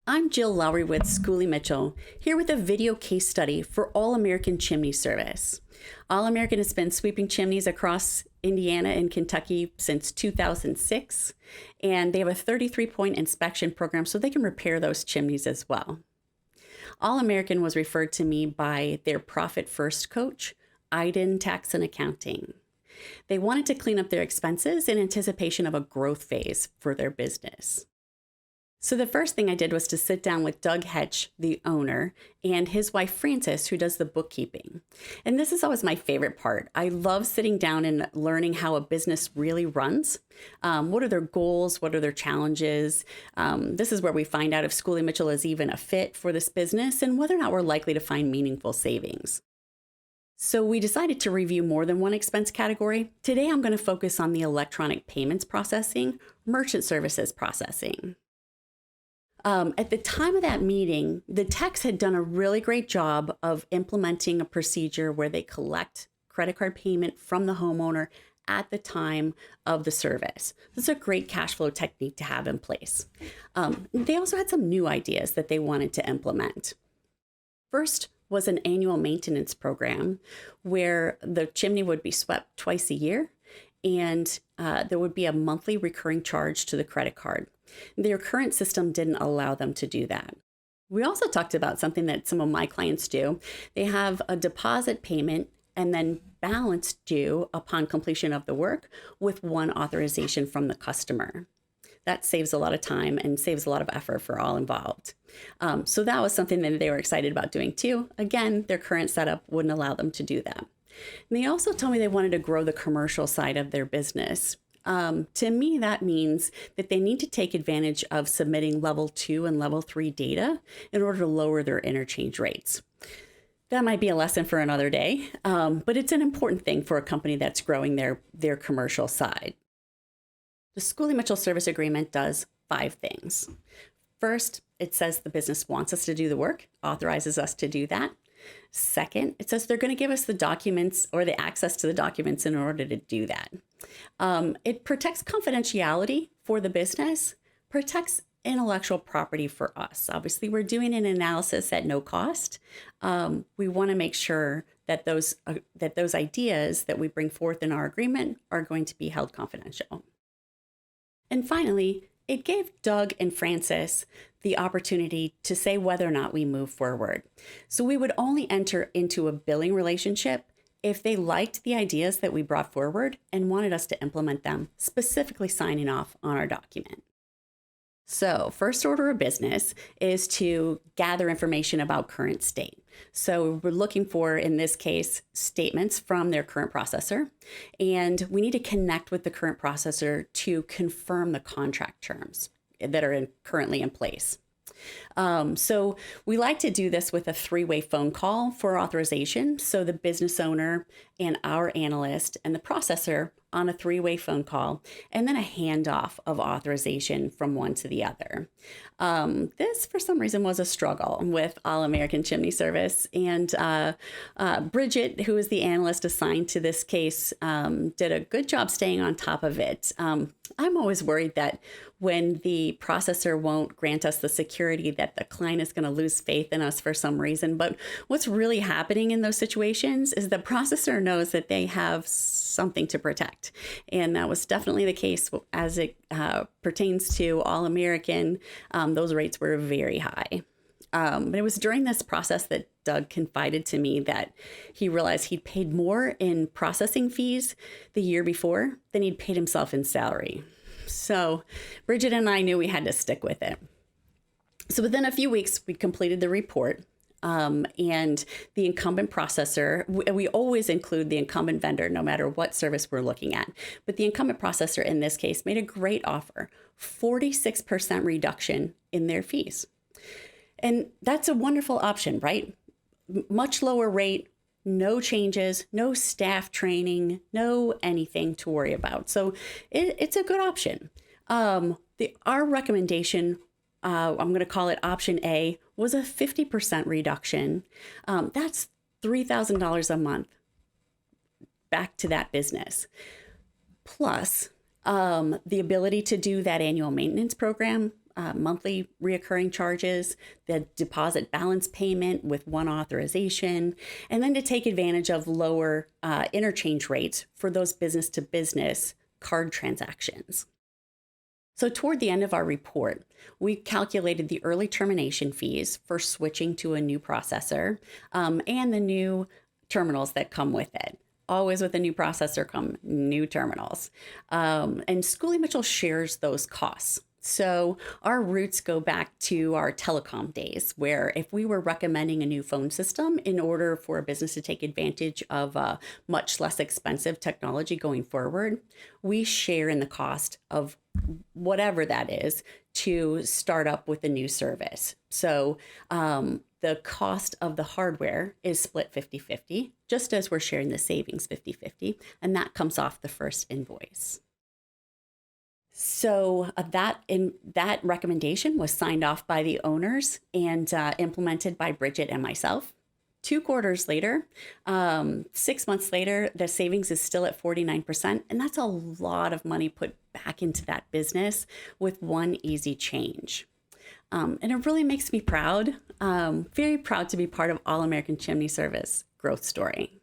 I'm Jill Lowry with Schoolie Mitchell, here with a video case study for All American Chimney Service. All American has been sweeping chimneys across Indiana and Kentucky since 2006, and they have a 33-point inspection program so they can repair those chimneys as well. All American was referred to me by their Profit First coach, Iden Tax and Accounting. They wanted to clean up their expenses in anticipation of a growth phase for their business. So the first thing I did was to sit down with Doug Hetch, the owner, and his wife Frances, who does the bookkeeping. And this is always my favorite part. I love sitting down and learning how a business really runs. What are their goals? What are their challenges? This is where we find out if Schoolie Mitchell is even a fit for this business and whether or not we're likely to find meaningful savings. So we decided to review more than one expense category. Today I'm going to focus on the electronic payments processing, merchant services processing. At the time of that meeting, the techs had done a really great job of implementing a procedure where they collect credit card payment from the homeowner at the time of the service. This is a great cash flow technique to have in place. They also had some new ideas that they wanted to implement. First was an annual maintenance program where the chimney would be swept twice a year, and there would be a monthly recurring charge to the credit card. Their current system didn't allow them to do that. We also talked about something that some of my clients do. They have a deposit payment and then balance due upon completion of the work with one authorization from the customer. That saves a lot of time and saves a lot of effort for all involved. So that was something that they were excited about doing too. Again, their current setup wouldn't allow them to do that. And they also told me they wanted to grow the commercial side of their business. To me, that means that they need to take advantage of submitting level 2 and level 3 data in order to lower their interchange rates. That might be a lesson for another day, but it's an important thing for a company that's growing their commercial side. The Schoolie Mitchell Service Agreement does 5 things. First, it says the business wants us to do the work, authorizes us to do that. Second, it says they're going to give us the documents or the access to the documents in order to do that. It protects confidentiality for the business, protects intellectual property for us. Obviously, we're doing an analysis at no cost. We want to make sure that those ideas that we bring forth in our agreement are going to be held confidential. And finally, it gave Doug and Frances the opportunity to say whether or not we move forward. So we would only enter into a billing relationship if they liked the ideas that we brought forward and wanted us to implement them, specifically signing off on our document. So first order of business is to gather information about current state. So we're looking for, in this case, statements from their current processor, and we need to connect with the current processor to confirm the contract terms that are currently in place. So we like to do this with a 3-way phone call for authorization. So the business owner and our analyst and the processor on a 3-way phone call, and then a handoff of authorization from one to the other. This, for some reason, was a struggle with All American Chimney Service. And Bridget, who is the analyst assigned to this case, did a good job staying on top of it. I'm always worried that when the processor won't grant us the security that the client is going to lose faith in us for some reason. But what's really happening in those situations is the processor knows that they have something to protect. And that was definitely the case as it pertains to All American. Those rates were very high. But it was during this process that Doug confided to me that he realized he'd paid more in processing fees the year before than he'd paid himself in salary. So Bridget and I knew we had to stick with it. So within a few weeks, we completed the report. And the incumbent processor, we always include the incumbent vendor no matter what service we're looking at. But the incumbent processor in this case made a great offer, 46% reduction in their fees. And that's a wonderful option, right? Much lower rate, no changes, no staff training, no anything to worry about. So it's a good option. Our recommendation, I'm going to call it option A, was a 50% reduction. That's $3,000 a month back to that business. Plus, the ability to do that annual maintenance program monthly reoccurring charges, the deposit balance payment with one authorization, and then to take advantage of lower interchange rates for those business to business card transactions. So toward the end of our report, we calculated the early termination fees for switching to a new processor and the new terminals that come with it. Always with a new processor come new terminals. And Schooley Mitchell shares those costs. So our roots go back to our telecom days, where if we were recommending a new phone system in order for a business to take advantage of much less expensive technology going forward, we share in the cost of whatever that is to start up with a new service. So the cost of the hardware is split 50-50, just as we're sharing the savings 50-50, and that comes off the first invoice. So that recommendation was signed off by the owners and implemented by Bridget and myself. 2 quarters later, 6 months later, the savings is still at 49%. And that's a lot of money put back into that business with one easy change. And it really makes me proud, very proud to be part of All American Chimney Service growth story.